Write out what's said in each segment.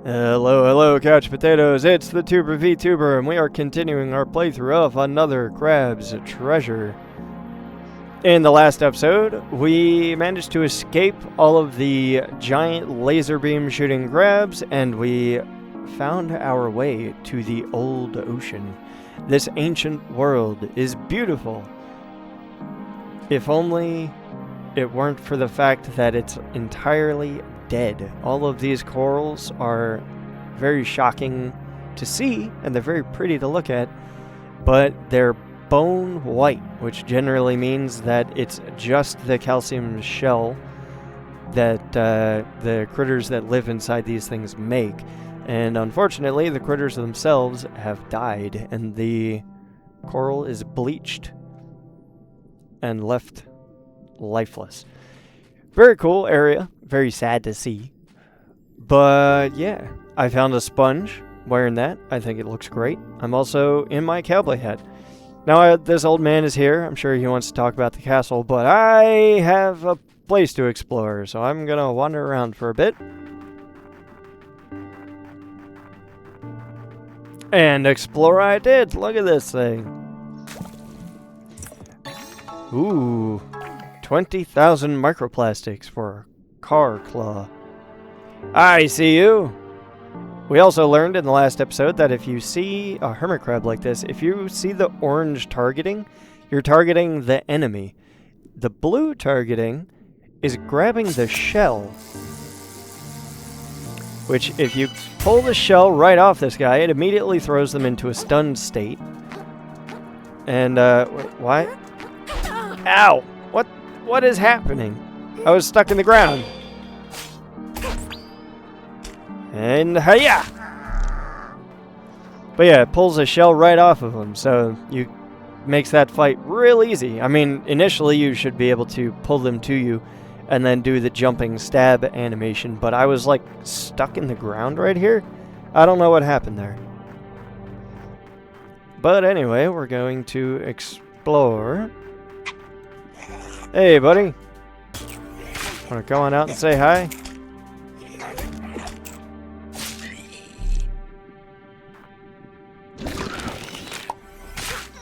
Hello, hello, couch potatoes. It's the Tuber VTuber, and we are continuing our playthrough of another Crab's Treasure. In the last episode, we managed to escape all of the giant laser beam shooting crabs, and we found our way to the old ocean. This ancient world is beautiful. If only it weren't for the fact that it's entirely dead. All of these corals are very shocking to see, and they're very pretty to look at, but they're bone white, which generally means that it's just the calcium shell that the critters that live inside these things make. And unfortunately, the critters themselves have died, and the coral is bleached and left lifeless. Very cool area. Very sad to see. But yeah, I found a sponge wearing that. I think it looks great. I'm also in my cowboy hat. Now, this old man is here. I'm sure he wants to talk about the castle, but I have a place to explore, so I'm going to wander around for a bit. And explore I did. Look at this thing. Ooh. 20,000 microplastics for a car claw. I see you. We also learned in the last episode that if you see a hermit crab like this, if you see the orange targeting, you're targeting the enemy. The blue targeting is grabbing the shell, which if you pull the shell right off this guy, it immediately throws them into a stunned state. And, wait, why? Ow! What is happening? I was stuck in the ground. And hiya! But yeah, it pulls a shell right off of him, so you makes that fight real easy. I mean, initially you should be able to pull them to you and then do the jumping stab animation, but I was like stuck in the ground right here. I don't know what happened there. But anyway, we're going to explore. Hey, buddy. Wanna come on out and say hi?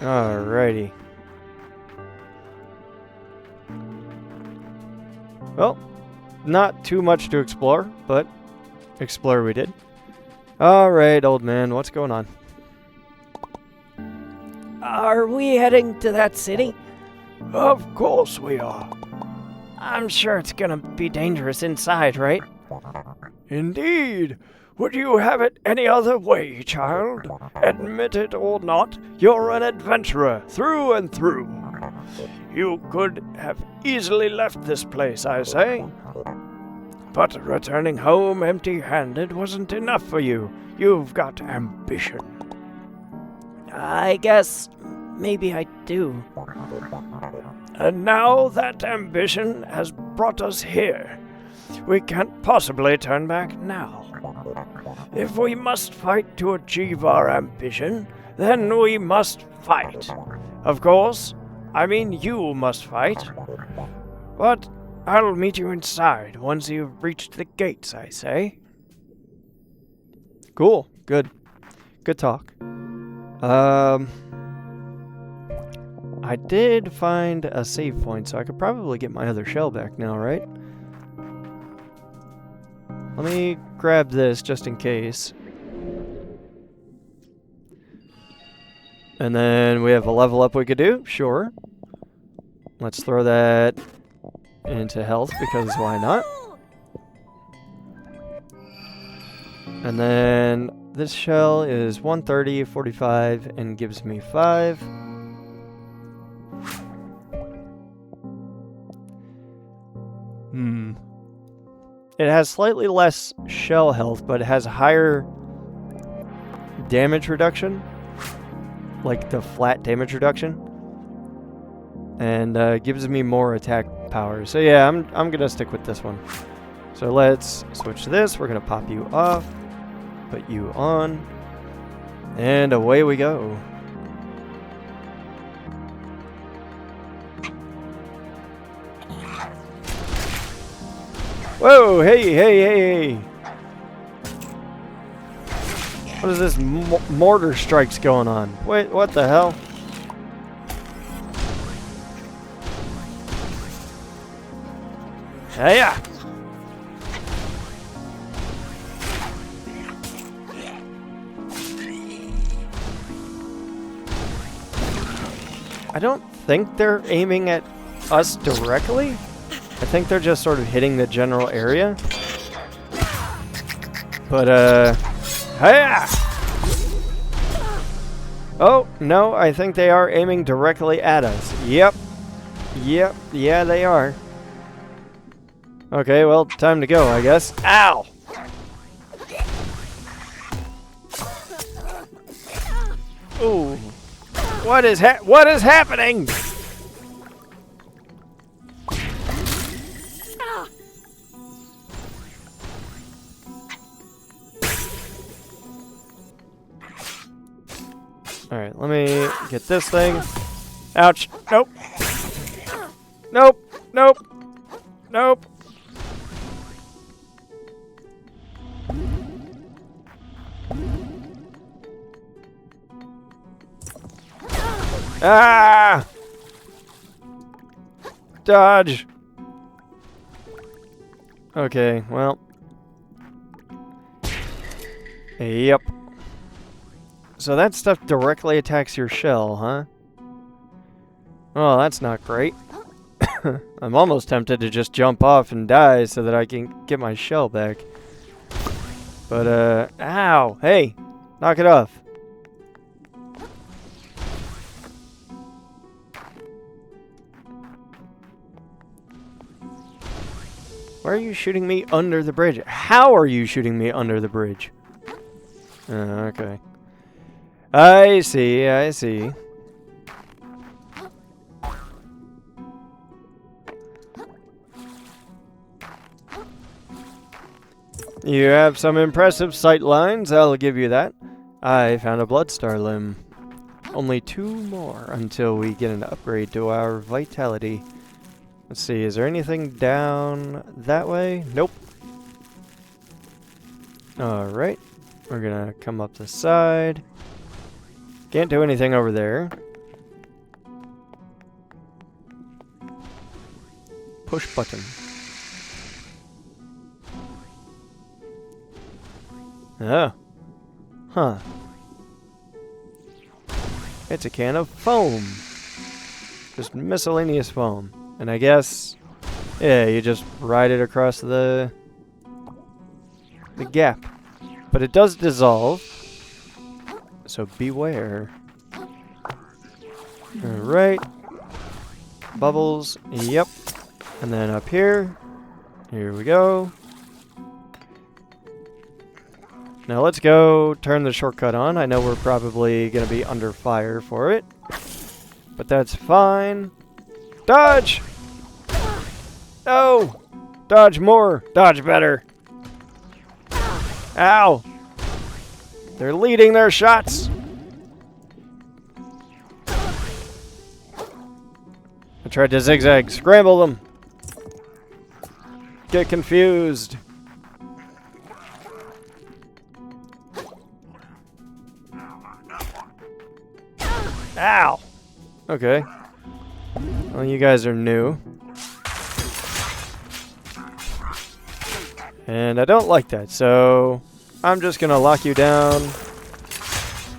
Alrighty. Well, not too much to explore, but explore we did. Alright, old man, what's going on? Are we heading to that city? Of course we are. I'm sure it's gonna be dangerous inside, right? Indeed. Would you have it any other way, child? Admit it or not, you're an adventurer through and through. You could have easily left this place, I say. But returning home empty-handed wasn't enough for you. You've got ambition. I guess maybe I do. And now that ambition has brought us here. We can't possibly turn back now. If we must fight to achieve our ambition, then we must fight. Of course, I mean you must fight. But I'll meet you inside once you've reached the gates, I say. Cool. Good. Good talk. I did find a save point, so I could probably get my other shell back now, right? Let me grab this just in case. And then we have a level up we could do, sure. Let's throw that into health, because why not? And then this shell is 130, 45, and gives me 5. It has slightly less shell health, but it has higher damage reduction. Like the flat damage reduction. And gives me more attack power. So yeah, I'm gonna stick with this one. So let's switch to this. We're gonna pop you off. Put you on. And away we go. Whoa, hey. What is this mortar strikes going on? Wait, what the hell? Yeah. I don't think they're aiming at us directly. I think they're just sort of hitting the general area. But, hiya! Oh, no, I think they are aiming directly at us. Yep. Yep, yeah, they are. Okay, well, time to go, I guess. Ow! Ooh. What is happening? Alright, let me get this thing. Ouch. Nope. Nope. Nope. Nope. Ah! Dodge. Okay, well. Yep. So that stuff directly attacks your shell, huh? Oh, that's not great. I'm almost tempted to just jump off and die so that I can get my shell back. But, ow! Hey! Knock it off. Why are you shooting me under the bridge? How are you shooting me under the bridge? Okay. I see, I see. You have some impressive sight lines, I'll give you that. I found a Bloodstar limb. Only 2 more until we get an upgrade to our vitality. Let's see, is there anything down that way? Nope. Alright, we're gonna come up the side. Can't do anything over there. Push button. Oh. Huh. It's a can of foam. Just miscellaneous foam. And I guess, yeah, you just ride it across the gap. But it does dissolve. So beware. Alright. Bubbles. Yep. And then up here. Here we go. Now let's go turn the shortcut on. I know we're probably going to be under fire for it. But that's fine. Dodge! No! Dodge more! Dodge better! Ow! They're leading their shots! I tried to zigzag. Scramble them! Get confused! Ow! Okay. Well, you guys are new. And I don't like that, so I'm just gonna lock you down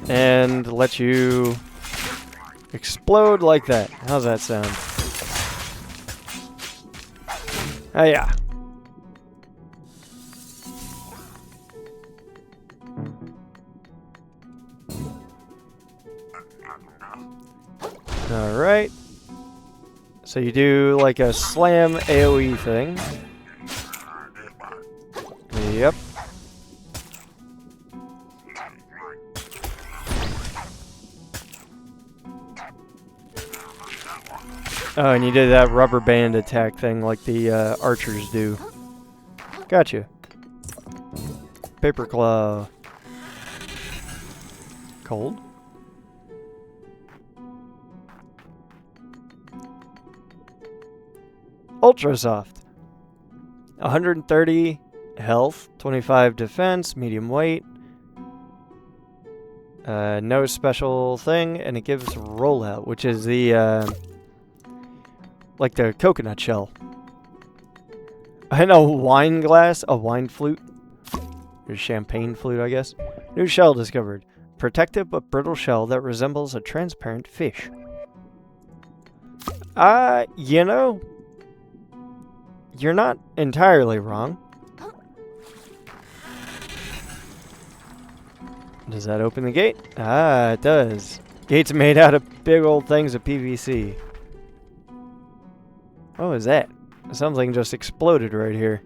and let you explode like that. How's that sound? Ah, yeah. Alright. So you do like a slam AoE thing. Yep. Oh, and you did that rubber band attack thing like the archers do. Gotcha. Paper claw. Cold? Ultra soft. 130 health, 25 defense, medium weight. No special thing, and it gives rollout, which is the, like the coconut shell. And a wine glass, a wine flute. Or champagne flute, I guess. New shell discovered. Protective but brittle shell that resembles a transparent fish. You know, you're not entirely wrong. Does that open the gate? Ah, it does. Gate's made out of big old things of PVC. What was that? Something just exploded right here.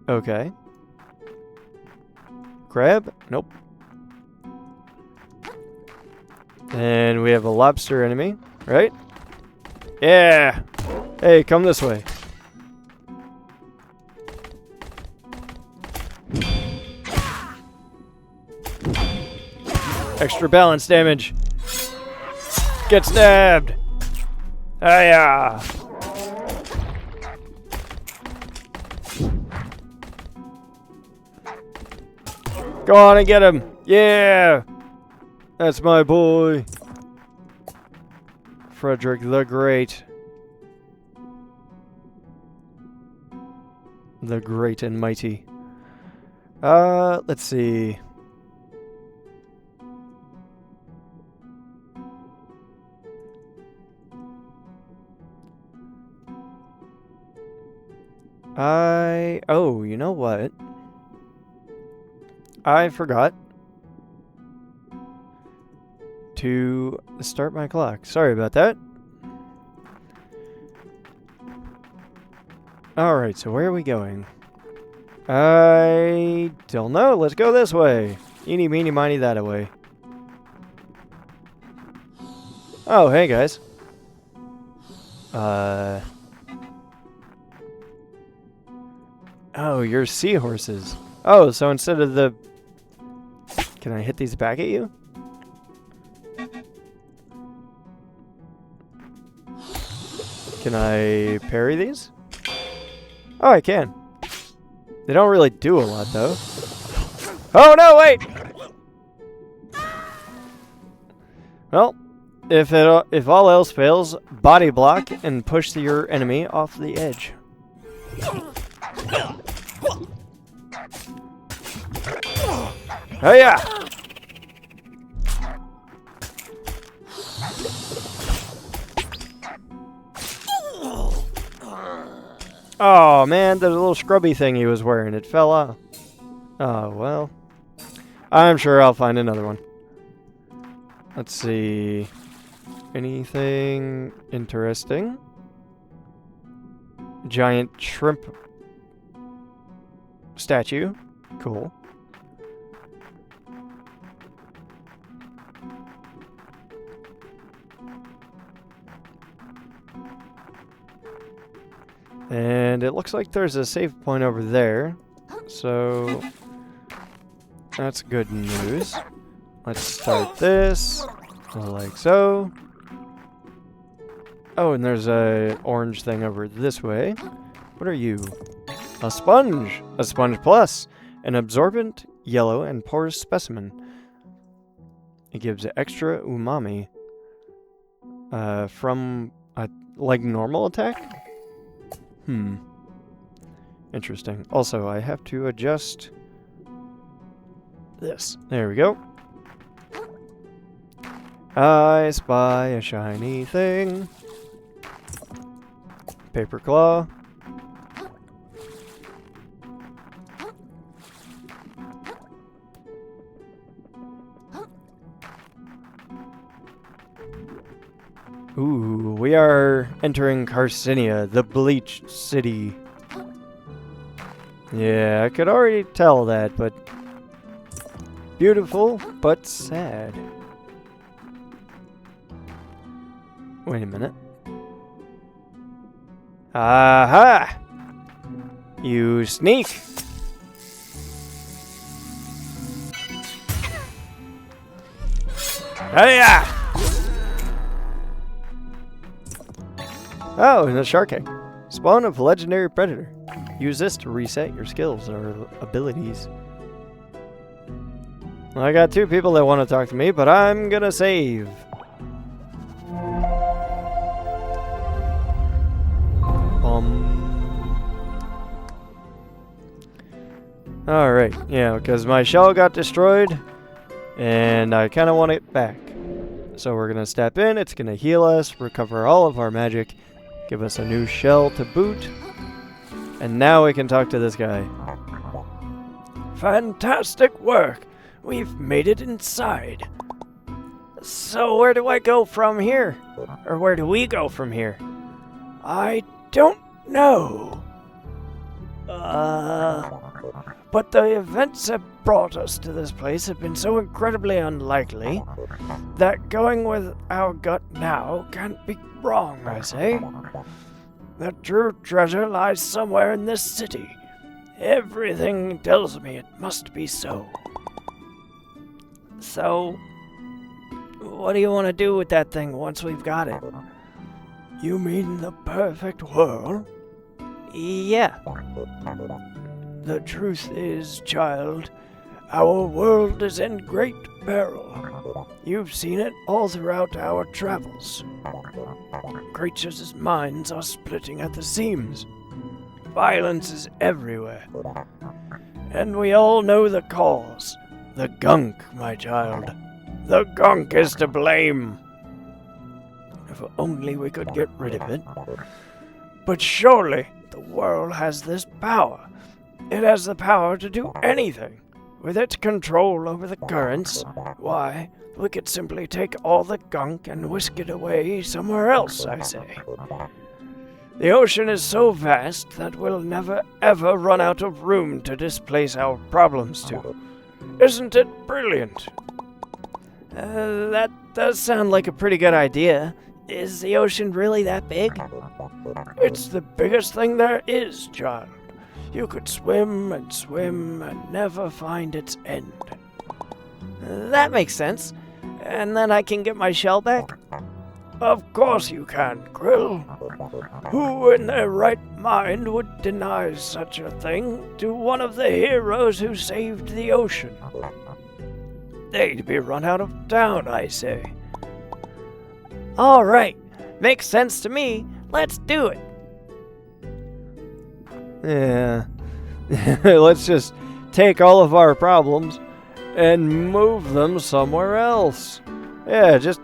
Okay. Crab? Nope. And we have a lobster enemy, right? Yeah! Hey, come this way. Extra balance damage. Get stabbed! Ah, go on and get him! Yeah! That's my boy. Frederick the Great. The Great and Mighty. Let's see. Oh, you know what? I forgot to start my clock. Sorry about that. Alright, so where are we going? I don't know. Let's go this way. Eeny, meeny, miny, that way. Oh, hey, guys. Oh, you're seahorses. Oh, so instead of the... Can I hit these back at you? Can I parry these? Oh, I can. They don't really do a lot, though. Oh, no, wait! Well, if all else fails, body block and push your enemy off the edge. Oh yeah! Oh man, the little scrubby thing he was wearing, it fell off. Oh well. I'm sure I'll find another one. Let's see. Anything interesting? Giant shrimp statue. Cool. And it looks like there's a save point over there. So that's good news. Let's start this like so. Oh, and there's a orange thing over this way. What are you? A sponge! A sponge plus! An absorbent, yellow, and porous specimen. It gives extra umami from a like normal attack? Interesting. Also, I have to adjust this. There we go. I spy a shiny thing. Paper claw. Ooh, we are entering Carcinia, the Bleach City. Yeah, I could already tell that, but beautiful, but sad. Wait a minute. Aha! You sneak! Hiya! Oh, and a shark egg. Spawn of legendary predator. Use this to reset your skills or abilities. I got 2 people that want to talk to me, but I'm gonna save. Alright, yeah, because my shell got destroyed, and I kind of want it back. So we're gonna step in, it's gonna heal us, recover all of our magic, give us a new shell to boot, and now we can talk to this guy. Fantastic work! We've made it inside. So where do I go from here? Or where do we go from here? I don't know. But the events that brought us to this place have been so incredibly unlikely that going with our gut now can't be wrong, I say. The true treasure lies somewhere in this city. Everything tells me it must be so. So, what do you want to do with that thing once we've got it? You mean the perfect world? Yeah. The truth is, child, our world is in great peril. You've seen it all throughout our travels. Creatures' minds are splitting at the seams. Violence is everywhere. And we all know the cause. The gunk, my child. The gunk is to blame. If only we could get rid of it. But surely the world has this power. It has the power to do anything. With its control over the currents, why, we could simply take all the gunk and whisk it away somewhere else, I say. The ocean is so vast that we'll never ever run out of room to displace our problems to. Isn't it brilliant? That does sound like a pretty good idea. Is the ocean really that big? It's the biggest thing there is, child. You could swim and never find its end. That makes sense. And then I can get my shell back? Of course you can, Krill. Who in their right mind would deny such a thing to one of the heroes who saved the ocean? They'd be run out of town, I say. All right. Makes sense to me. Let's do it. Yeah. Let's just take all of our problems and move them somewhere else. Yeah, just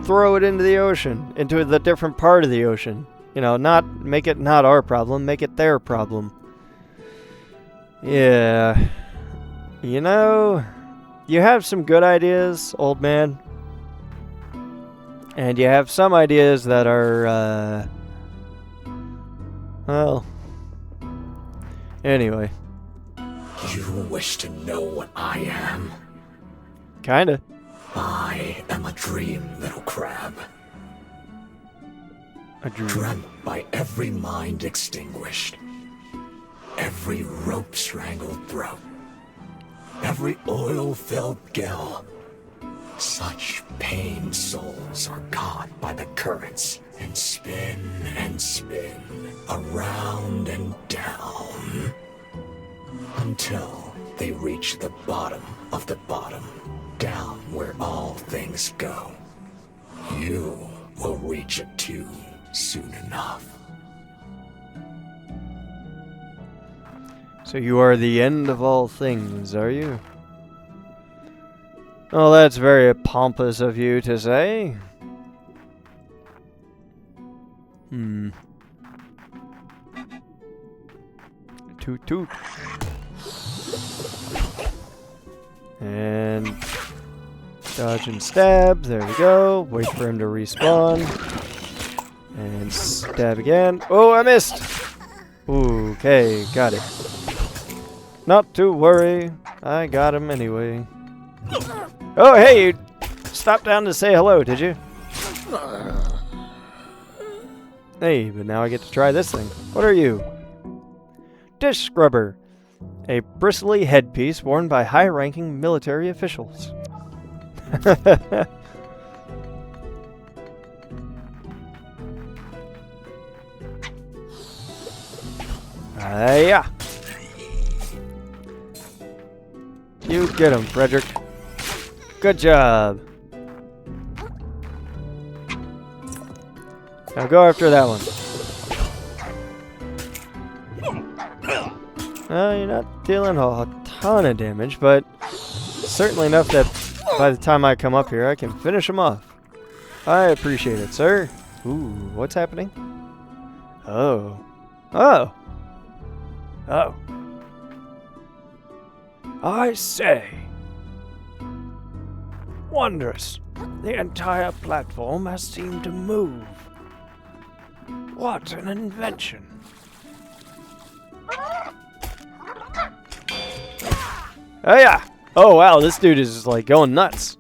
throw it into the ocean, into the different part of the ocean. You know, not make it not our problem, make it their problem. Yeah. You know, you have some good ideas, old man. And you have some ideas that are, well, anyway. You wish to know what I am? Kinda. I am a dream, little crab. A dream. Dreamt by every mind extinguished. Every rope strangled throat. Every oil-filled gill. Such pained souls are caught by the currents and spin, around and down, until they reach the bottom of the bottom, down where all things go. You will reach it too soon enough. So you are the end of all things, are you? Oh, that's very pompous of you to say. Toot toot. And dodge and stab. There we go. Wait for him to respawn. And stab again. Oh, I missed! Okay, got it. Not to worry. I got him anyway. Oh, hey, you stopped down to say hello, did you? Hey, but now I get to try this thing. What are you? Dish scrubber. A bristly headpiece worn by high-ranking military officials. Yeah. You get him, Frederick. Good job. Now go after that one. You're not dealing a ton of damage, but certainly enough that by the time I come up here, I can finish him off. I appreciate it, sir. Ooh, what's happening? Oh. Oh. Oh. I say. Wondrous. The entire platform has seemed to move. What an invention. Oh yeah! Oh wow, this dude is just like going nuts.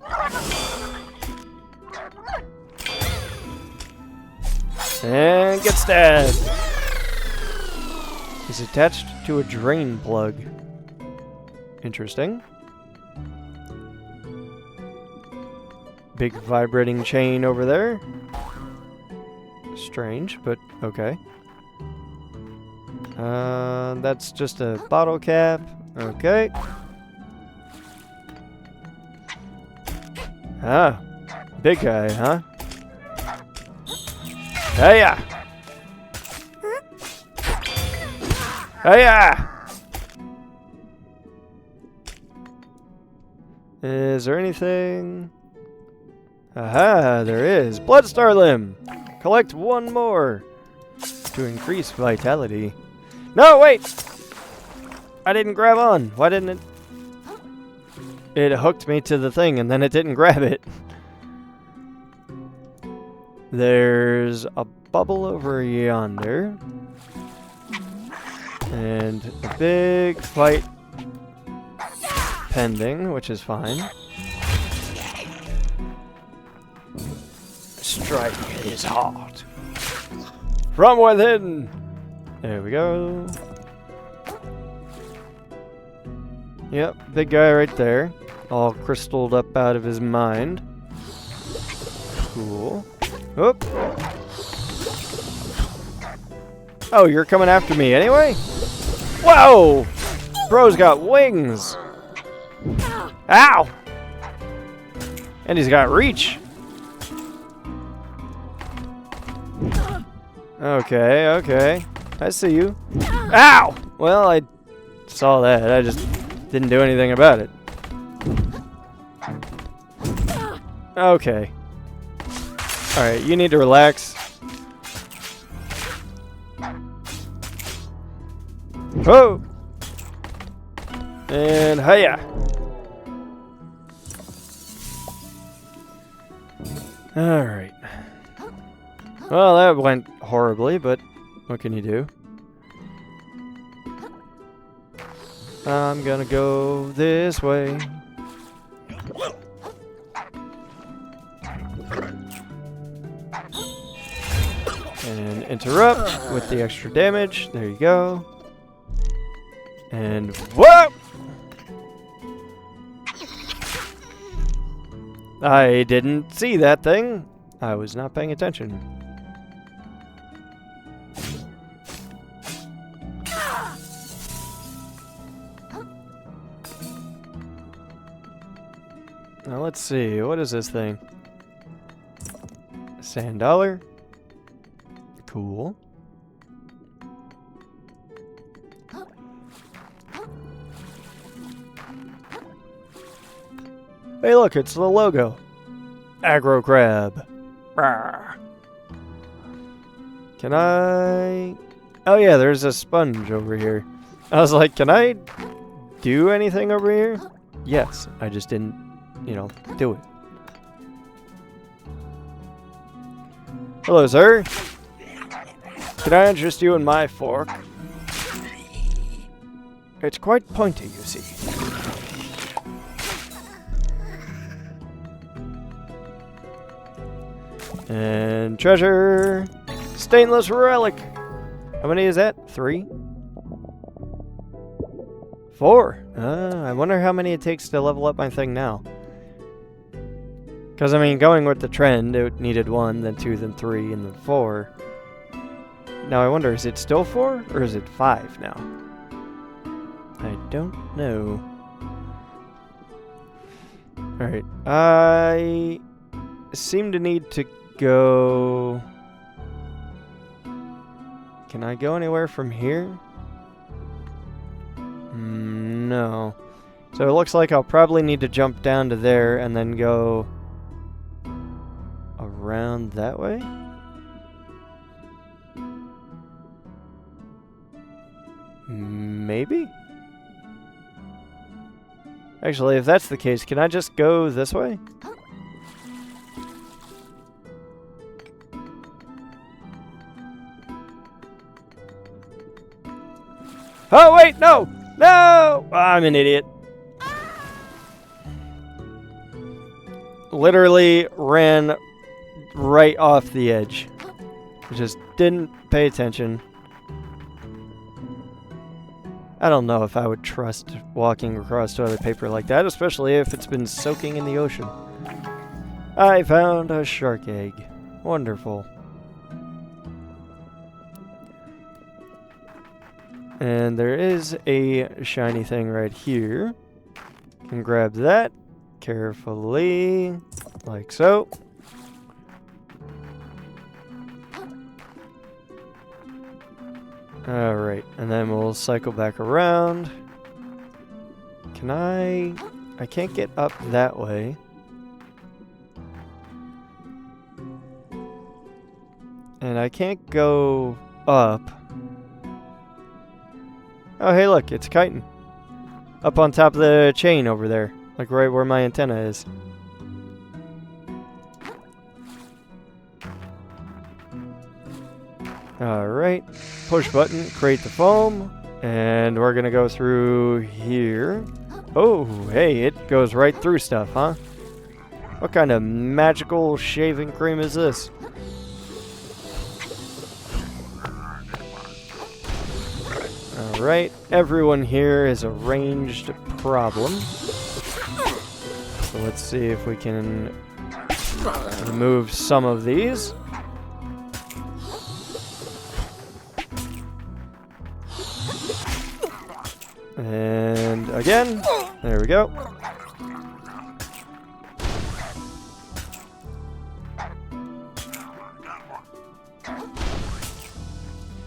And get stabbed. He's attached to a drain plug. Interesting. Big vibrating chain over there. Strange, but okay. That's just a bottle cap. Okay. Ah, big guy, huh? Hiya! Hiya! Is there anything? Aha, there is. Bloodstar Limb! Collect one more to increase vitality. No, wait! I didn't grab on. Why didn't it? It hooked me to the thing and then it didn't grab it. There's a bubble over yonder. And a big fight pending, which is fine. Strike his heart. From within! There we go. Yep, big guy right there. All crystalled up out of his mind. Cool. Oop. Oh, you're coming after me anyway? Whoa! Bro's got wings! Ow! And he's got reach. Okay, okay. I see you. Ow! Well, I saw that. I just didn't do anything about it. Okay. Alright, you need to relax. Whoa! And hiya! Alright. Well, that went horribly, but what can you do? I'm gonna go this way. And interrupt with the extra damage. There you go. And whoa! I didn't see that thing. I was not paying attention. Now let's see, what is this thing? Sand dollar. Cool. Hey look, it's the logo. Aggro crab. Rawr. Can I... Oh yeah, there's a sponge over here. I was like, can I do anything over here? Yes, I just didn't, you know, do it. Hello, sir. Can I interest you in my fork? It's quite pointy, you see. And treasure. Stainless relic. How many is that? 3? 4. I wonder how many it takes to level up my thing now. Because, I mean, going with the trend, it needed 1, then 2, then 3, and then 4. Now, I wonder, is it still 4, or is it 5 now? I don't know. Alright. I seem to need to go... Can I go anywhere from here? No. So it looks like I'll probably need to jump down to there and then go around that way? Maybe? Actually, if that's the case, can I just go this way? Oh, wait, no! No! I'm an idiot. Literally ran right off the edge. Just didn't pay attention. I don't know if I would trust walking across toilet paper like that, especially if it's been soaking in the ocean. I found a shark egg. Wonderful. And there is a shiny thing right here. Can grab that carefully, like so. Alright, and then we'll cycle back around. Can I can't get up that way. And I can't go up. Oh, hey, look, it's kiting. Up on top of the chain over there. Like right where my antenna is. Alright. Push button, create the foam. And we're gonna go through here. Oh, hey, it goes right through stuff, huh? What kind of magical shaving cream is this? Alright, everyone here is a ranged problem. So let's see if we can remove some of these. And again, there we go.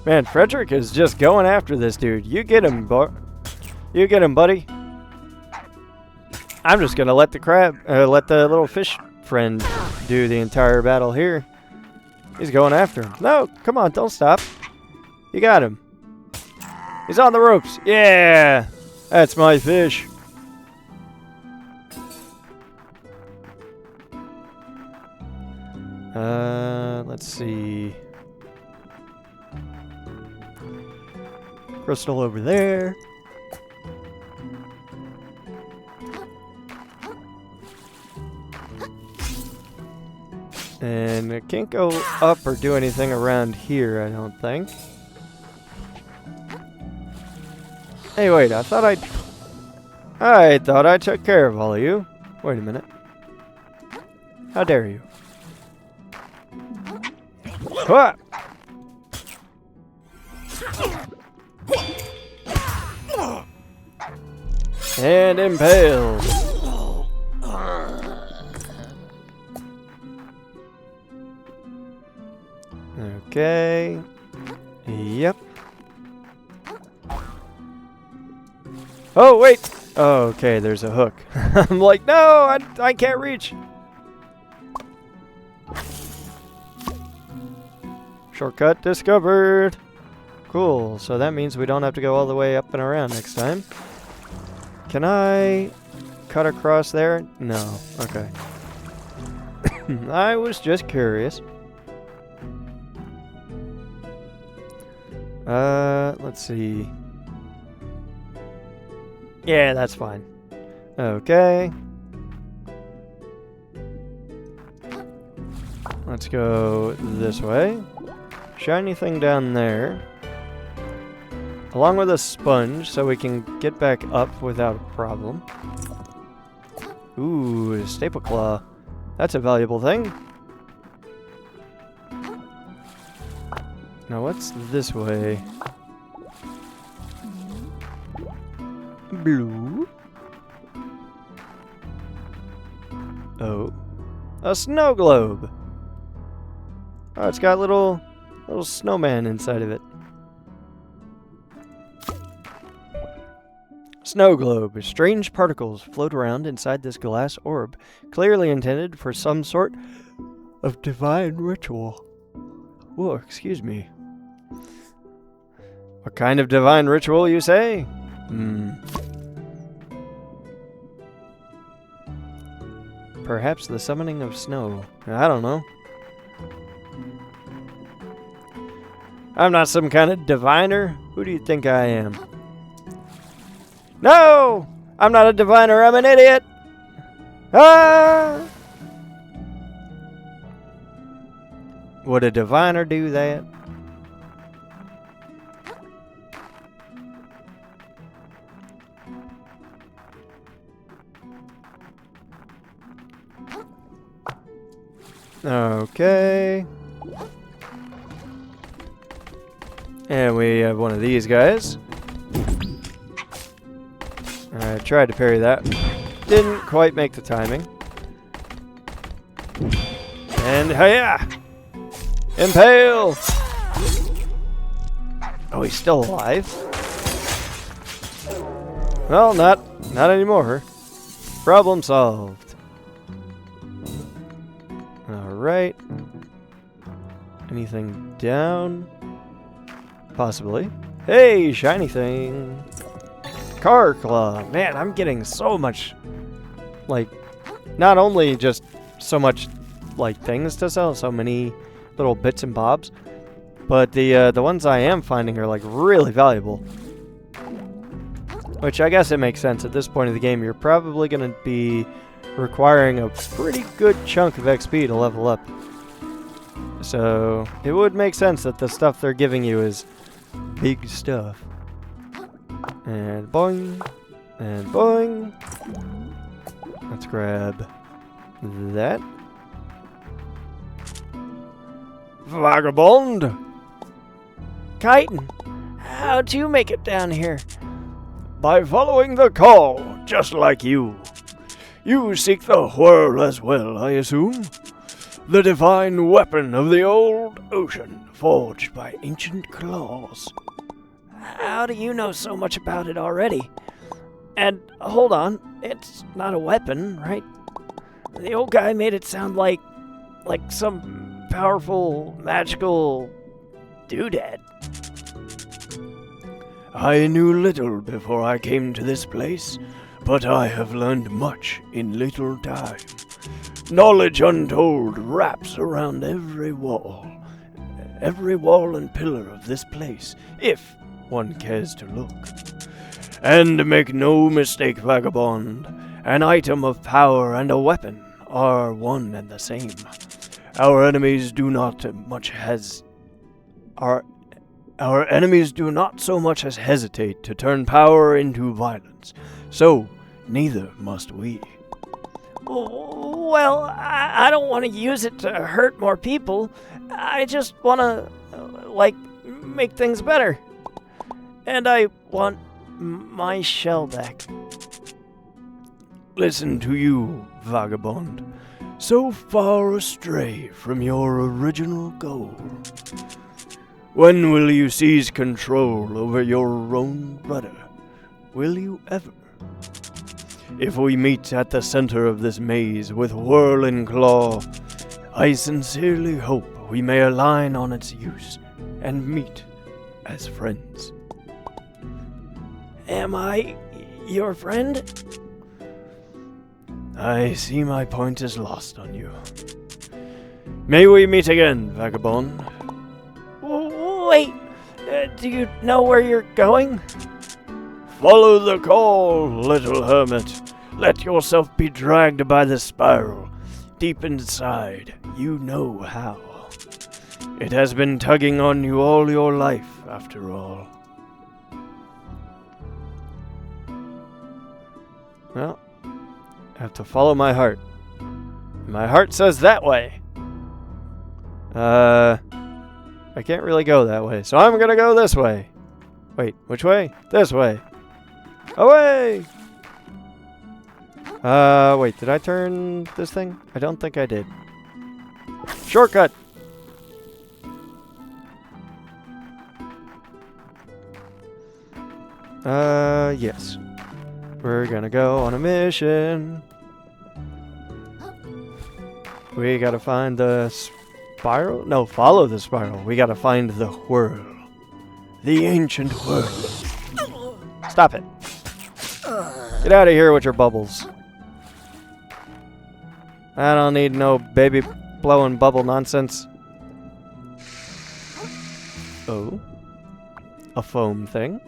Man, Frederick is just going after this dude. You get him, you get him, buddy. I'm just gonna let the let the little fish friend do the entire battle here. He's going after him. No, come on, don't stop. You got him. He's on the ropes. Yeah, that's my fish. Let's see. Crystal over there. And it can't go up or do anything around here, I don't think. Hey, wait, I thought I took care of all of you. Wait a minute. How dare you? Ah! And impaled. Okay. Yep. Oh, wait. Oh, okay, there's a hook. I'm like, no, I can't reach. Shortcut discovered. Cool, so that means we don't have to go all the way up and around next time. Can I cut across there? No. Okay. I was just curious. Let's see. Yeah, that's fine. Okay. Let's go this way. Shiny thing down there. Along with a sponge, so we can get back up without a problem. Ooh, a staple claw. That's a valuable thing. Now what's this way? Blue. Oh. A snow globe! Oh, it's got little snowman inside of it. Snow globe. Strange particles float around inside this glass orb, clearly intended for some sort of divine ritual. Whoa, excuse me. What kind of divine ritual, you say? Perhaps the summoning of snow. I don't know. I'm not some kind of diviner. Who do you think I am? No! I'm not a diviner, I'm an idiot! Ah! Would a diviner do that? Okay. And we have one of these guys. I tried to parry that. Didn't quite make the timing. And hiya! Impale! Oh, he's still alive? Well, not anymore. Problem solved. Alright. Anything down? Possibly. Hey, shiny thing! Car Club. Man, I'm getting so much, like, not only just so much, like, things to sell, so many little bits and bobs, but the ones I am finding are, like, really valuable. Which I guess it makes sense. At this point of the game, you're probably going to be requiring a pretty good chunk of XP to level up. So, it would make sense that the stuff they're giving you is big stuff. And boing. And boing. Let's grab that. Vagabond! Chitin, how'd you make it down here? By following the call, just like you. You seek the whirl as well, I assume? The divine weapon of the old ocean, forged by ancient claws. How do you know so much about it already? And hold on, it's not a weapon, right? The old guy made it sound like some powerful, magical doodad. I knew little before I came to this place, but I have learned much in little time. Knowledge untold wraps around every wall and pillar of this place, if one cares to look. And make no mistake, Vagabond, an item of power and a weapon are one and the same. Our enemies do not so much as hesitate to turn power into violence, so neither must we. Well, I don't want to use it to hurt more people. I just want to, make things better. And I want my shell back. Listen to you, Vagabond. So far astray from your original goal. When will you seize control over your own rudder? Will you ever? If we meet at the center of this maze with Whirling Claw, I sincerely hope we may align on its use and meet as friends. Am I your friend? I see my point is lost on you. May we meet again, Vagabond. Wait, do you know where you're going? Follow the call, little hermit. Let yourself be dragged by the spiral. Deep inside, you know how. It has been tugging on you all your life, after all. Well, I have to follow my heart. My heart says that way. I can't really go that way, so I'm gonna go this way. Wait, which way? This way. Away! Wait, did I turn this thing? I don't think I did. Shortcut! Yes. We're gonna go on a mission. We gotta find the spiral? No, follow the spiral. We gotta find the whirl. The ancient whirl. Stop it. Get out of here with your bubbles. I don't need no baby blowing bubble nonsense. Oh. A foam thing.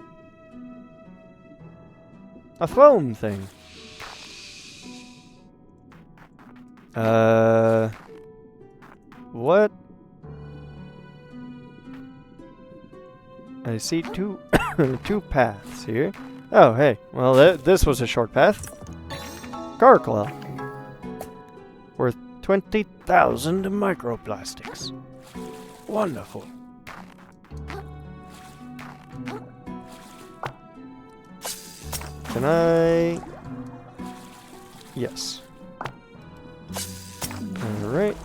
A foam thing. What? I see two two paths here. Oh, hey. Well, this was a short path. Car claw. Worth 20,000 microplastics. Wonderful. Can I? Yes. Alright.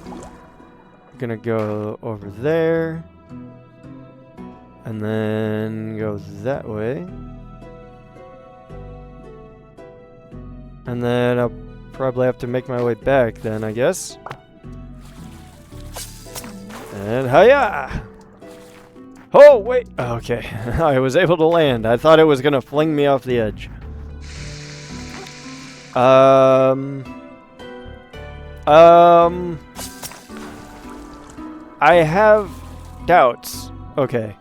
Gonna go over there. And then go that way. And then I'll probably have to make my way back then, I guess. And hiya! Oh, wait! Okay, I was able to land. I thought it was gonna fling me off the edge. I have doubts. Okay.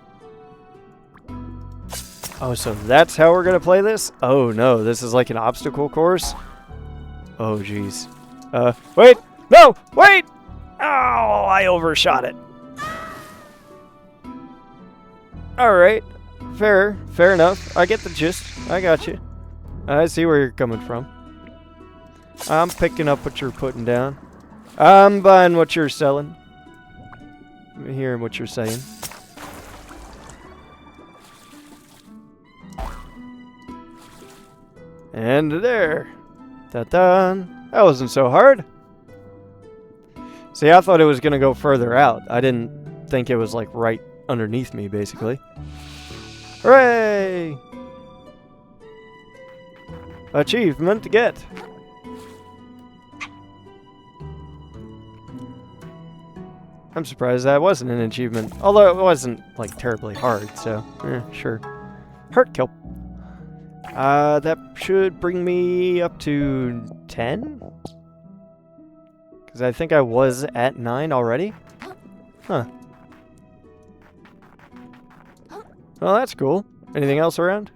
Oh, so that's how we're gonna play this? Oh no, this is like an obstacle course? Oh jeez. Wait! No! Wait! Oh, I overshot it. Alright. Fair enough. I get the gist. I got you. I see where you're coming from. I'm picking up what you're putting down. I'm buying what you're selling. I'm hearing what you're saying. And there. Ta-da! That wasn't so hard. See, I thought it was going to go further out. I didn't think it was like right underneath me, basically. Hooray! Achievement get. I'm surprised that wasn't an achievement. Although it wasn't like terribly hard, so sure. Heart kill. That should bring me up to 10? Because I think I was at 9 already. Huh. Well, that's cool. Anything else around?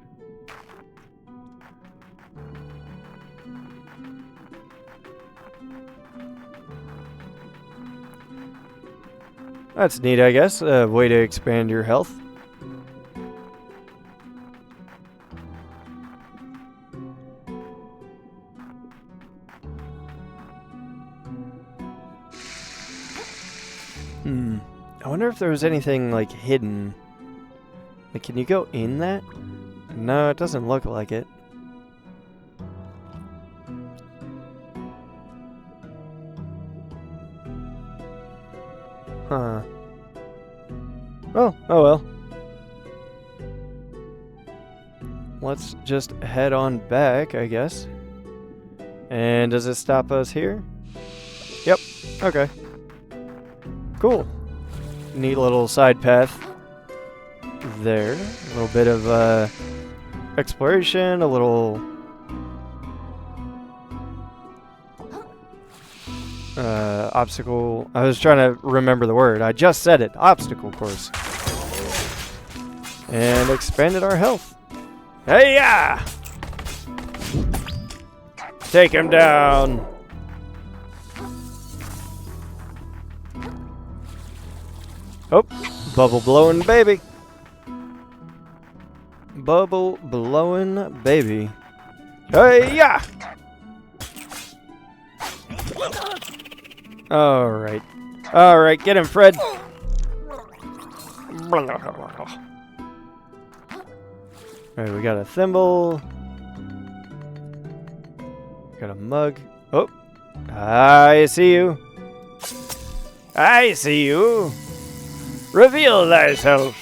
That's neat, I guess. A way to expand your health. I wonder if there was anything, like, hidden. Like, can you go in that? No, it doesn't look like it. Huh. Oh well. Let's just head on back, I guess. And does it stop us here? Yep. Okay. Cool. Neat little side path there. A little bit of exploration, a little obstacle. I was trying to remember the word. I just said it. Obstacle course. And expanded our health. Hey-ya! Take him down. Oh, bubble blowing baby. Bubble blowing baby. Hey-ya! Alright. Alright, get him, Fred. Alright, we got a thimble. Got a mug. Oh, I see you. I see you. Reveal thyself.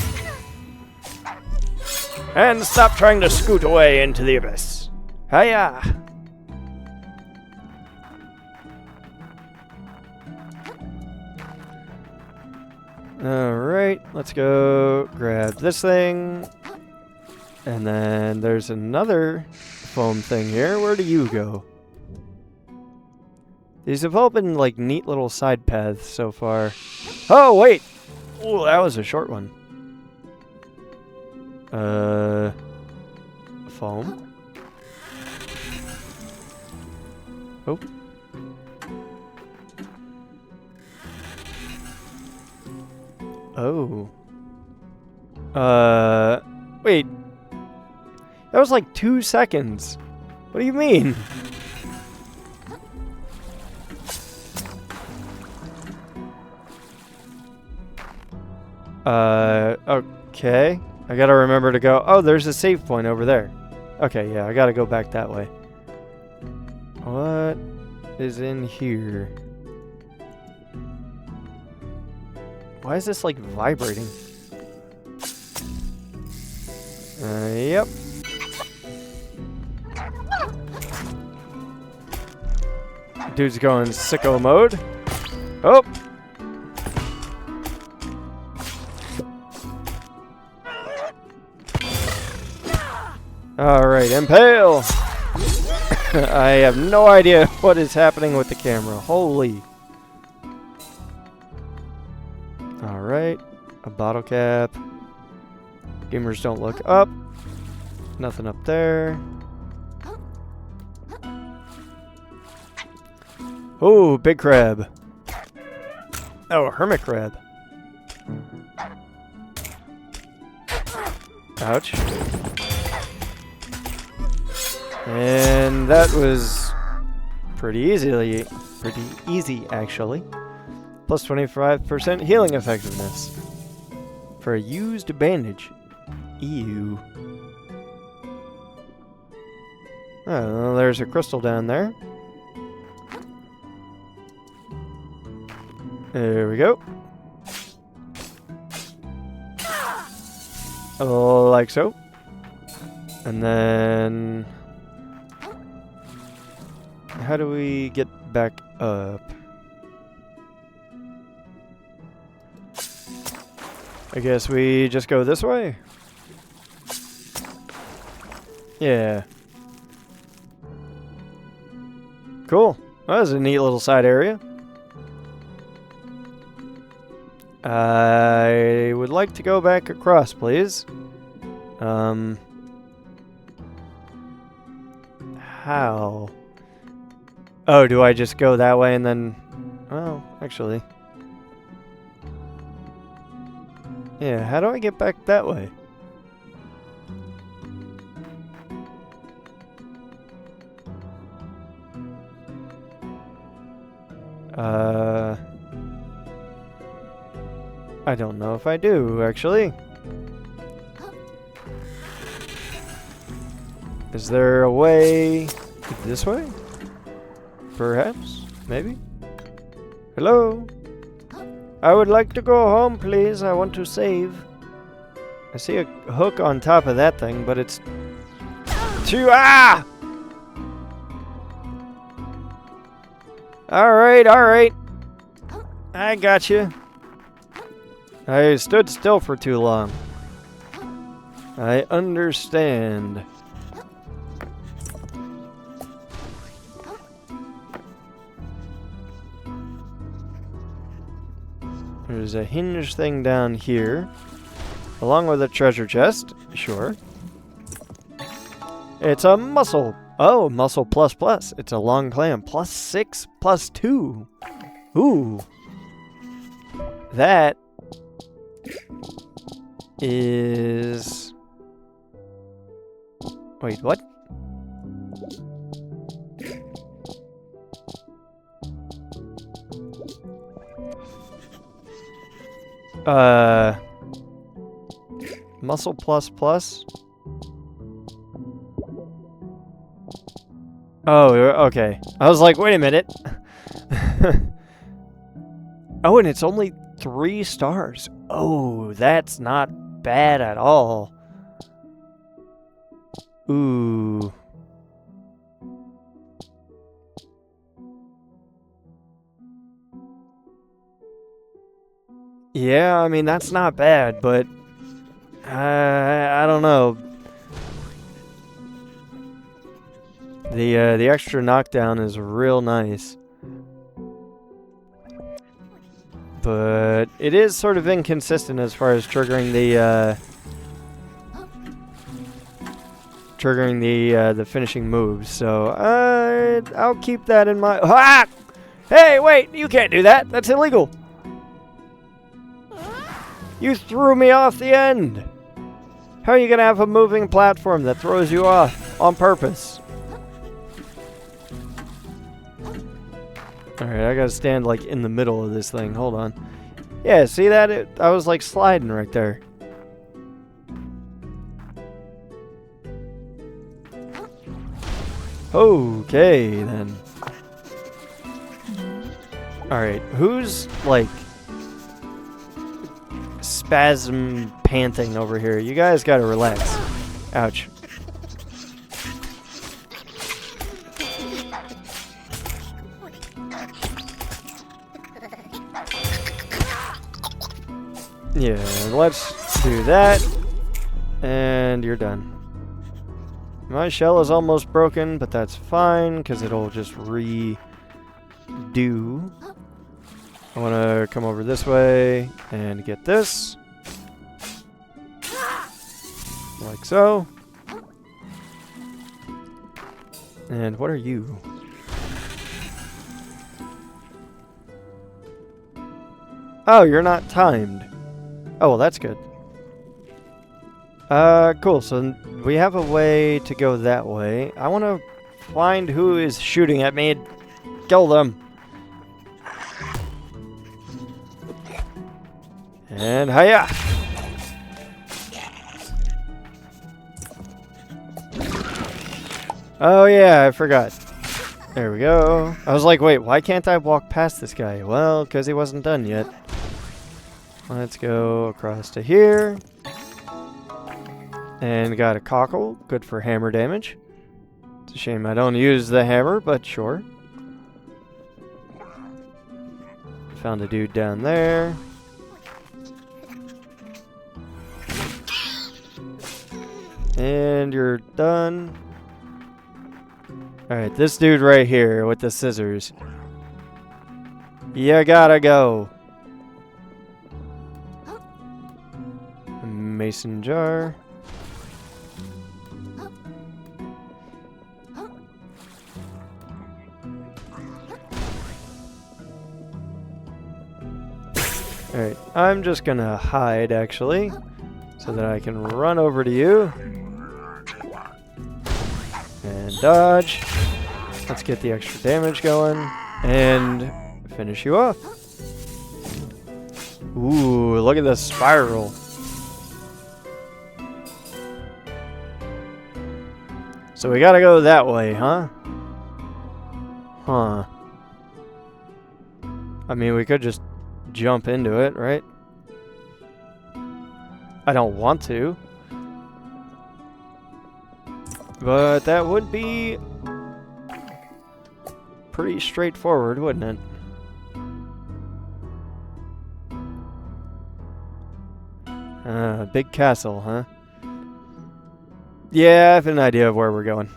And stop trying to scoot away into the abyss. Hiya. Alright, let's go grab this thing. And then there's another foam thing here. Where do you go? These have all been like neat little side paths so far. Oh, wait! Ooh, that was a short one. Foam? Oh. Oh. Wait. That was like 2 seconds. What do you mean? Okay. I gotta remember to go. Oh, there's a save point over there. Okay, yeah, I gotta go back that way. What is in here? Why is this like vibrating? Yep. Dude's going sicko mode. Oh! Alright, impale! I have no idea what is happening with the camera. Holy. Alright, a bottle cap. Gamers don't look up. Nothing up there. Oh, big crab. Oh, hermit crab. Ouch. And that was pretty easy actually. Plus 25% healing effectiveness for a used bandage. Ew. Oh, well, there's a crystal down there. There we go. Like so. And then... how do we get back up? I guess we just go this way? Yeah. Cool. That was a neat little side area. I would like to go back across, please. How? Oh, do I just go that way and then... well, actually... yeah, how do I get back that way? I don't know if I do, actually. Is there a way... this way? Perhaps? Maybe? Hello? I would like to go home, please. I want to save. I see a hook on top of that thing, but it's too... ah! Alright, alright. I got you. I stood still for too long. I understand. There's a hinge thing down here, along with a treasure chest. Sure. It's a mussel. Oh, mussel plus plus. It's a long clam. Plus 6, plus 2. Ooh. That is... wait, what? Muscle plus plus? Oh, okay. I was like, wait a minute. Oh, and it's only 3 stars. Oh, that's not bad at all. Ooh. Yeah, I mean, that's not bad, but I don't know. The extra knockdown is real nice. But it is sort of inconsistent as far as triggering the finishing moves. So I'll keep that in mind. Ah! Hey, wait! You can't do that. That's illegal. You threw me off the end. How are you gonna have a moving platform that throws you off on purpose? Alright, I gotta stand like in the middle of this thing. Hold on. Yeah, see that? I was like sliding right there. Okay, then. Alright, who's like spasm panting over here? You guys gotta relax. Ouch. Yeah, let's do that. And you're done. My shell is almost broken, but that's fine, because it'll just redo. I want to come over this way and get this. Like so. And what are you? Oh, you're not timed. Oh, well, that's good. Cool. So we have a way to go that way. I want to find who is shooting at me and kill them. And hiya! Oh yeah, I forgot. There we go. I was like, wait, why can't I walk past this guy? Well, because he wasn't done yet. Let's go across to here. And got a cockle. Good for hammer damage. It's a shame I don't use the hammer, but sure. Found a dude down there. And you're done. Alright, this dude right here with the scissors. You gotta go. Mason jar. Alright, I'm just gonna hide actually, so that I can run over to you. And dodge. Let's get the extra damage going. And finish you off. Ooh, look at the spiral. So we gotta go that way, huh? Huh. I mean, we could just jump into it, right? I don't want to. But that would be pretty straightforward, wouldn't it? Big castle, huh? Yeah, I have an idea of where we're going.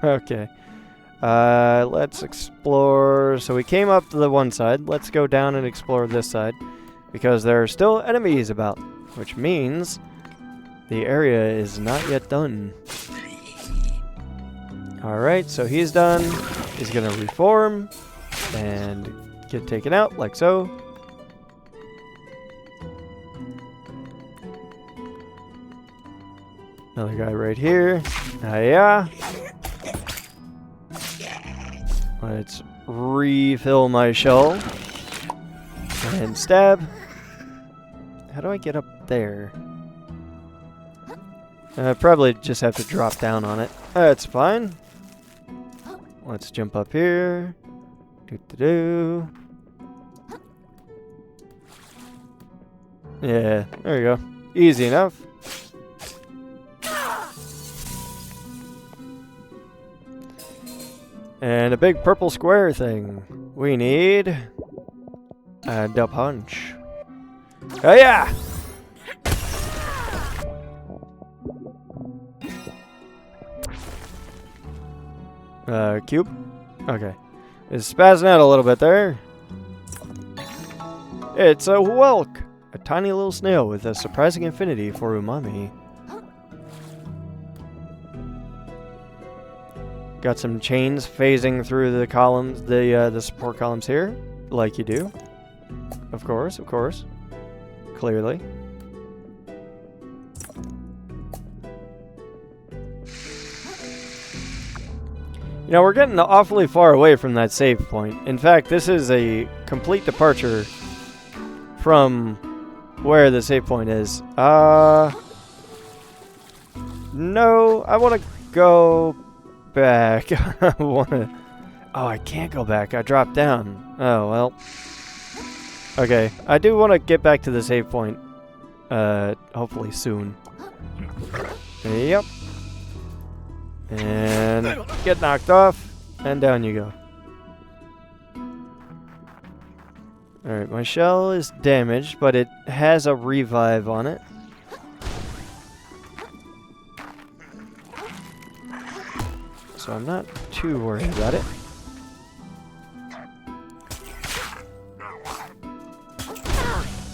Okay. Let's explore. So we came up to the one side. Let's go down and explore this side. Because there are still enemies about. Which means the area is not yet done. Alright, so he's done. He's gonna reform. And get taken out, like so. Another guy right here. Yeah. Let's refill my shell. And stab. How do I get up there? Probably just have to drop down on it. That's fine. Let's jump up here. Do-do-do. Yeah, there you go. Easy enough. And a big purple square thing. We need the punch. Oh yeah! Cube? Okay. It's spazzing out a little bit there. It's a whelk! A tiny little snail with a surprising affinity for umami. Got some chains phasing through the columns, the support columns here, like you do. Of course, of course. Clearly. You know, we're getting awfully far away from that save point. In fact, this is a complete departure from where the save point is. No, I want to go back. I want to... Oh, I can't go back. I dropped down. Oh, well. Okay, I do want to get back to the save point. Hopefully soon. Yep. And get knocked off, and down you go. Alright, my shell is damaged, but it has a revive on it. So I'm not too worried about it.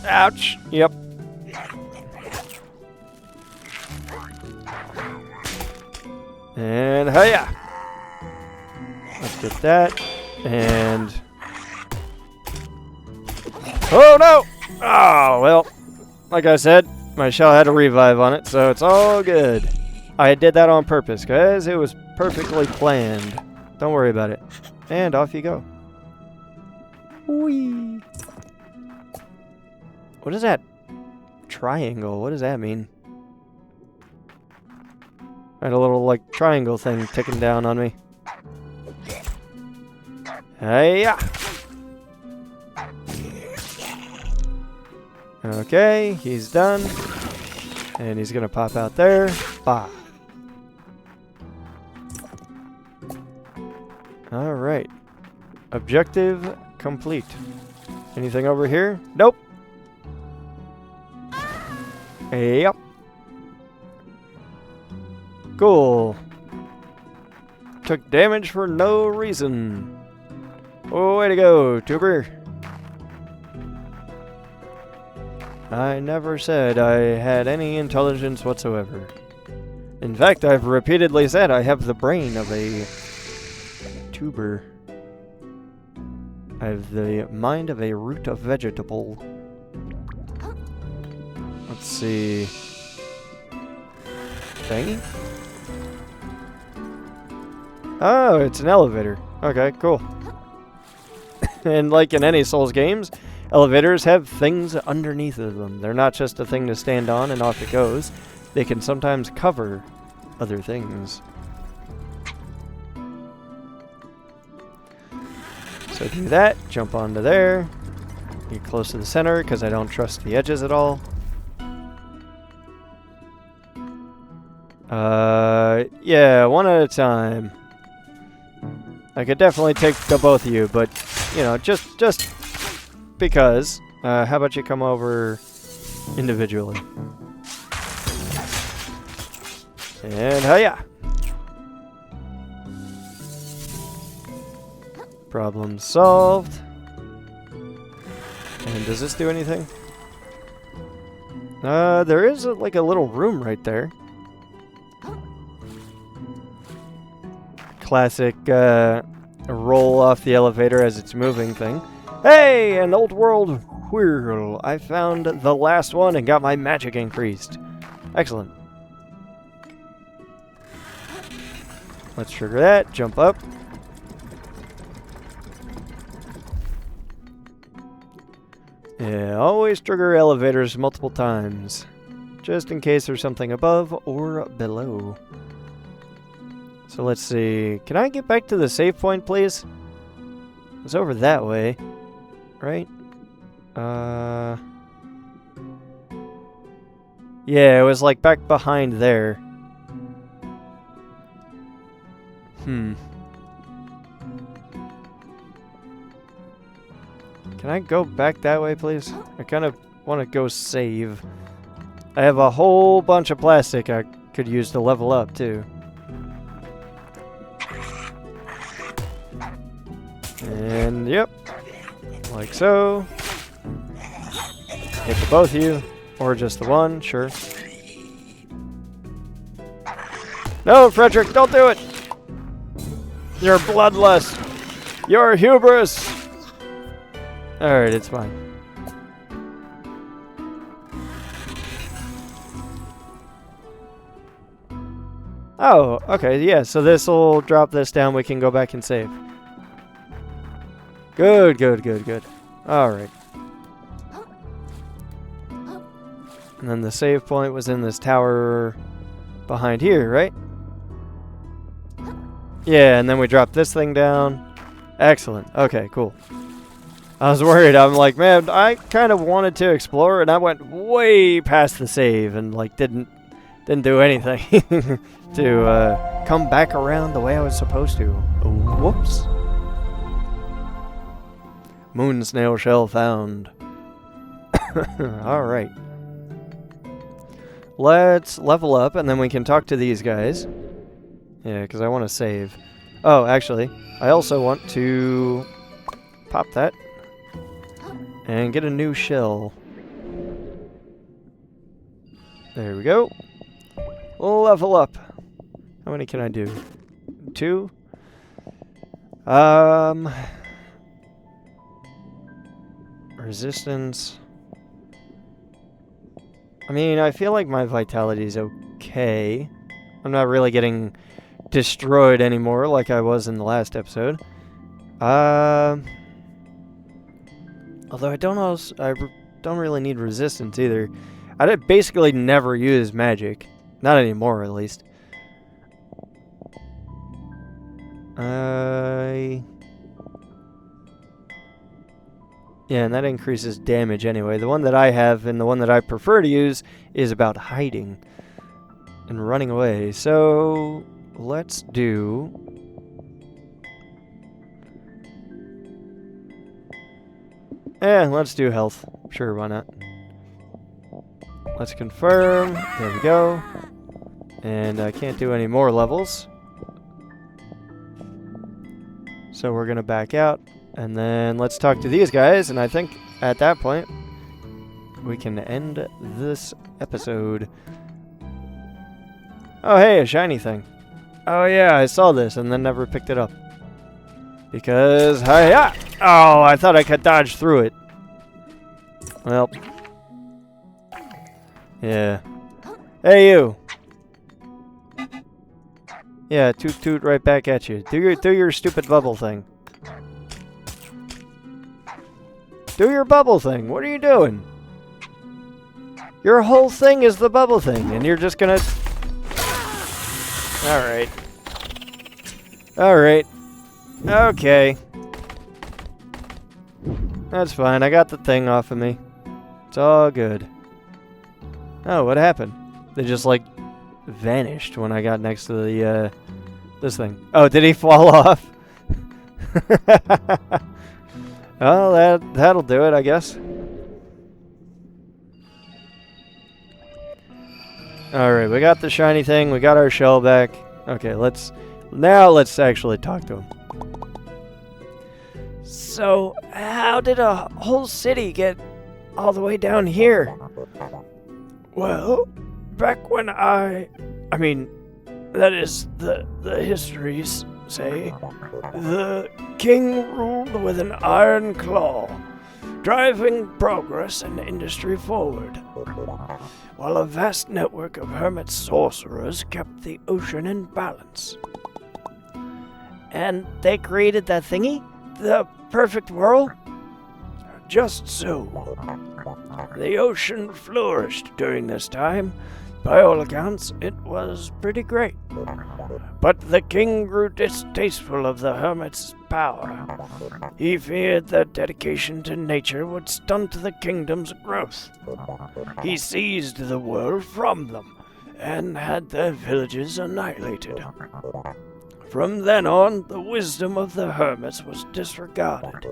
Ouch! Yep. And hiya! Let's get that. And... Oh no! Oh, well. Like I said, my shell had a revive on it, so it's all good. I did that on purpose, guys. It was perfectly planned. Don't worry about it. And off you go. Whee! What is that triangle? What does that mean? I had a little, like, triangle thing ticking down on me. Hey-ya! Okay, he's done. And he's gonna pop out there. Bah. Alright. Objective complete. Anything over here? Nope. Yep. Cool. Took damage for no reason. Oh, way to go, Tuber. I never said I had any intelligence whatsoever. In fact, I've repeatedly said I have the brain of a tuber. I have the mind of a root of vegetable. Let's see. Thing? Oh, it's an elevator. Okay, cool. And like in any Souls games, elevators have things underneath of them. They're not just a thing to stand on and off it goes. They can sometimes cover other things. So do that, jump onto there, get close to the center because I don't trust the edges at all. Yeah, one at a time. I could definitely take the both of you, but, you know, just because. How about you come over individually? And hiya! Problem solved. And does this do anything? There is like a little room right there. Classic roll off the elevator as it's moving thing. Hey, an old world whirl. I found the last one and got my magic increased. Excellent. Let's trigger that, jump up. Yeah, always trigger elevators multiple times, just in case there's something above or below. So let's see. Can I get back to the save point, please? It's over that way, right? Yeah, it was like back behind there. Can I go back that way, please? I kind of want to go save. I have a whole bunch of plastic I could use to level up, too. And, yep. Like so. Hit the both of you. Or just the one, sure. No, Frederick, don't do it! You're bloodlust! You're hubris! Alright, it's fine. Oh, okay, yeah, so this will drop this down. We can go back and save. Good, good, good, good. Alright. And then the save point was in this tower behind here, right? Yeah, and then we dropped this thing down. Excellent. Okay, cool. I was worried. I'm like, man, I kind of wanted to explore, and I went way past the save and like didn't do anything to come back around the way I was supposed to. Whoops. Moon snail shell found. All right. Let's level up, and then we can talk to these guys. Yeah, because I want to save. Oh, actually, I also want to pop that and get a new shell. There we go. Level up. How many can I do? 2? Resistance. I mean, I feel like my vitality is okay. I'm not really getting destroyed anymore like I was in the last episode. Although I don't really need resistance either. I basically never use magic. Not anymore, at least. Yeah, and that increases damage anyway. The one that I have and the one that I prefer to use is about hiding and running away. So let's do... let's do health. Sure, why not? Let's confirm. There we go. And I can't do any more levels. So we're going to back out. And then let's talk to these guys. And I think at that point, we can end this episode. Oh, hey, a shiny thing. Oh, yeah, I saw this and then never picked it up. Because, oh, I thought I could dodge through it. Well. Yeah. Hey, you. Yeah, toot toot right back at you. Do your stupid bubble thing. Do your bubble thing. What are you doing? Your whole thing is the bubble thing, and you're just gonna... Alright. Alright. Okay. That's fine. I got the thing off of me. It's all good. Oh, what happened? They just, like, vanished when I got next to the, this thing. Oh, did he fall off? Well, that'll do it, I guess. Alright, we got the shiny thing. We got our shell back. Okay, let's actually talk to him. So, how did a whole city get all the way down here? Well, back when I mean, that is, the histories say, the king ruled with an iron claw, driving progress and industry forward, while a vast network of hermit sorcerers kept the ocean in balance. And they created that thingy? The perfect world? Just so. The ocean flourished during this time. By all accounts, it was pretty great. But the king grew distasteful of the hermit's power. He feared their dedication to nature would stunt the kingdom's growth. He seized the world from them and had their villages annihilated. From then on, the wisdom of the hermits was disregarded,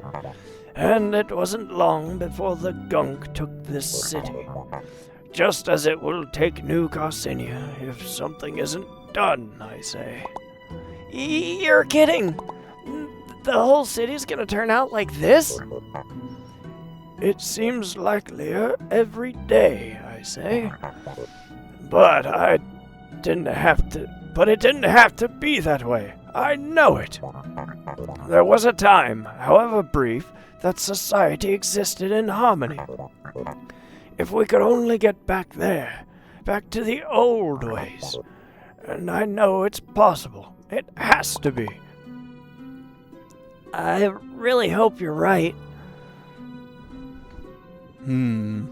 and it wasn't long before the gunk took this city. Just as it will take New Carcinia if something isn't done, I say. You're kidding! The whole city's gonna turn out like this? It seems likelier every day, I say. But it didn't have to be that way. I know it. There was a time, however brief, that society existed in harmony. If we could only get back there, back to the old ways. And I know it's possible. It has to be. I really hope you're right. And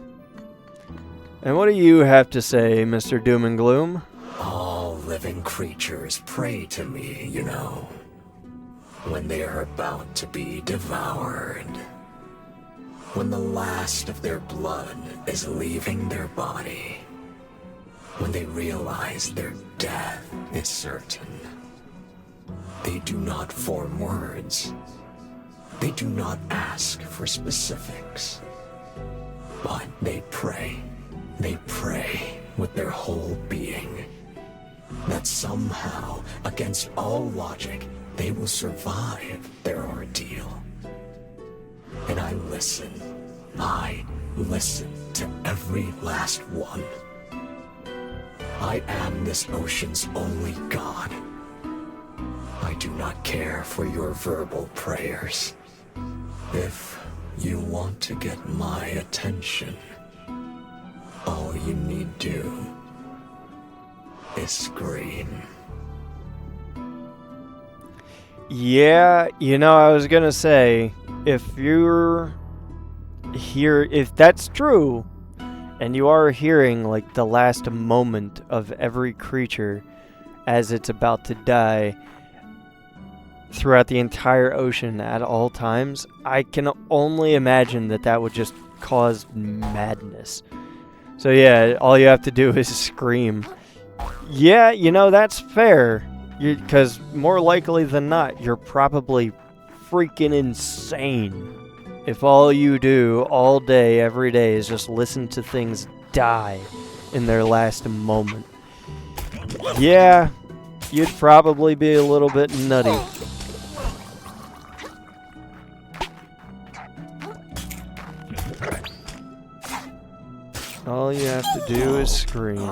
what do you have to say, Mr. Doom and Gloom? All living creatures pray to me, you know, when they are about to be devoured. When the last of their blood is leaving their body. When they realize their death is certain. They do not form words. They do not ask for specifics. But they pray. They pray with their whole being. That somehow, against all logic, they will survive their ordeal. And I listen to every last one. I am this ocean's only god. I do not care for your verbal prayers. If you want to get my attention, all you need do is scream. Yeah, I was gonna say, if you're here, if that's true, and you are hearing like the last moment of every creature as it's about to die throughout the entire ocean at all times, I can only imagine that would just cause madness. So yeah, all you have to do is scream. Yeah, that's fair. Because more likely than not, you're probably freaking insane if all you do all day, every day, is just listen to things die in their last moment. Yeah, you'd probably be a little bit nutty. All you have to do is scream.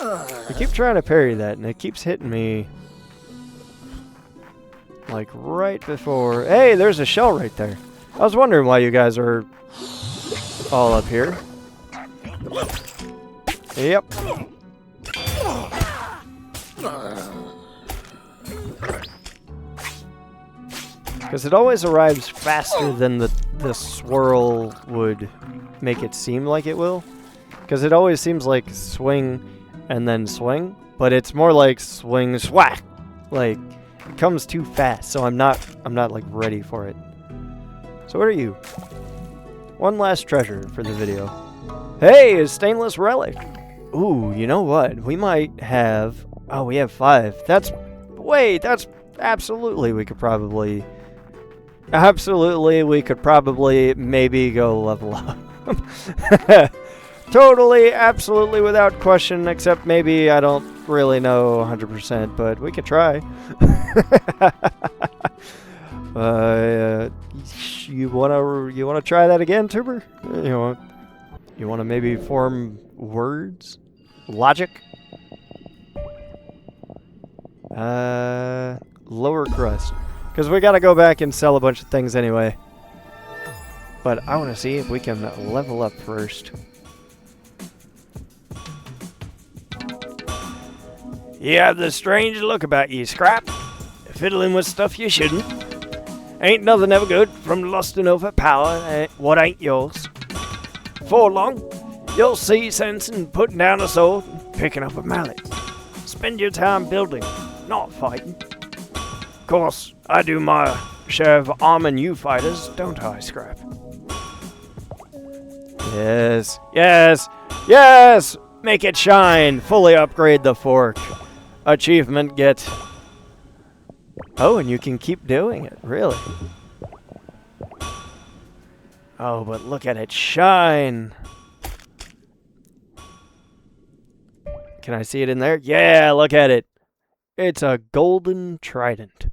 I keep trying to parry that, and it keeps hitting me. Like right before... Hey, there's a shell right there. I was wondering why you guys are all up here. Yep. Because it always arrives faster than the swirl would make it seem like it will. Because it always seems like swing and then swing, but it's more like swing swack. Like it comes too fast, so I'm not like ready for it. So what are you? One last treasure for the video. Hey, a stainless relic. Ooh, you know what? We might have... Oh, we have 5. That's absolutely we could probably... Absolutely, we could probably maybe go level up. Totally, absolutely, without question, except maybe I don't really know 100%, but we could try. You wanna try that again, Tuber? You wanna maybe form words? Logic? Lower crust. Because we gotta go back and sell a bunch of things anyway. But I wanna see if we can level up first. You have the strange look about you, Scrap. Fiddling with stuff you shouldn't. Ain't nothing ever good from lusting over power what ain't yours. Before long, you'll see sense in putting down a sword and picking up a mallet. Spend your time building, not fighting. Of course, I do my share of arming you fighters, don't I, Scrap? Yes, yes, yes! Make it shine! Fully upgrade the fork. Achievement get. Oh, and you can keep doing it, really. Oh, but look at it shine! Can I see it in there? Yeah, look at it! It's a golden trident.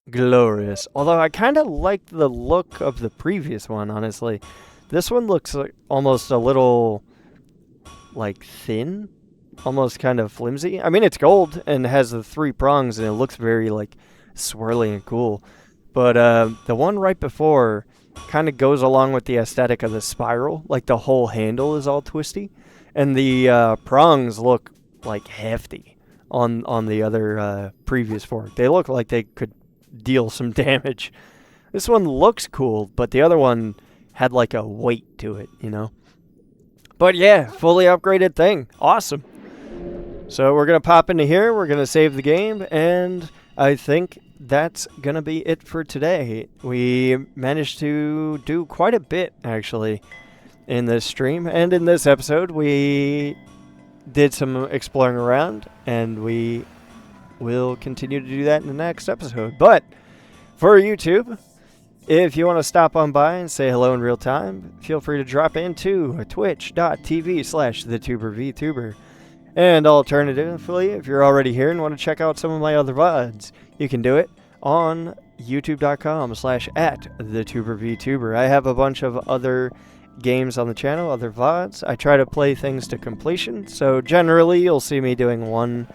Glorious. Although I kind of like the look of the previous one, honestly. This one looks like almost a little, like, thin. Almost kind of flimsy. I mean, it's gold and has the 3 prongs, and it looks very, like, swirly and cool. But the one right before kind of goes along with the aesthetic of the spiral. Like, the whole handle is all twisty. And the prongs look, like, hefty on the other previous fork. They look like they could deal some damage. This one looks cool, but the other one had, like, a weight to it, you know? But yeah, fully upgraded thing. Awesome. So we're going to pop into here, we're going to save the game, and I think that's going to be it for today. We managed to do quite a bit, actually, in this stream. And in this episode, we did some exploring around, and we will continue to do that in the next episode. But for YouTube, if you want to stop on by and say hello in real time, feel free to drop into twitch.tv/thetubervtuber. And alternatively, if you're already here and want to check out some of my other VODs, you can do it on youtube.com/@thetubervtuber. I have a bunch of other games on the channel, other VODs. I try to play things to completion, so generally you'll see me doing one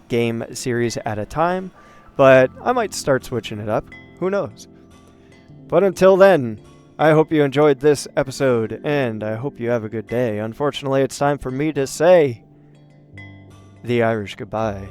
game series at a time, but I might start switching it up. Who knows? But until then, I hope you enjoyed this episode, and I hope you have a good day. Unfortunately, it's time for me to say the Irish goodbye.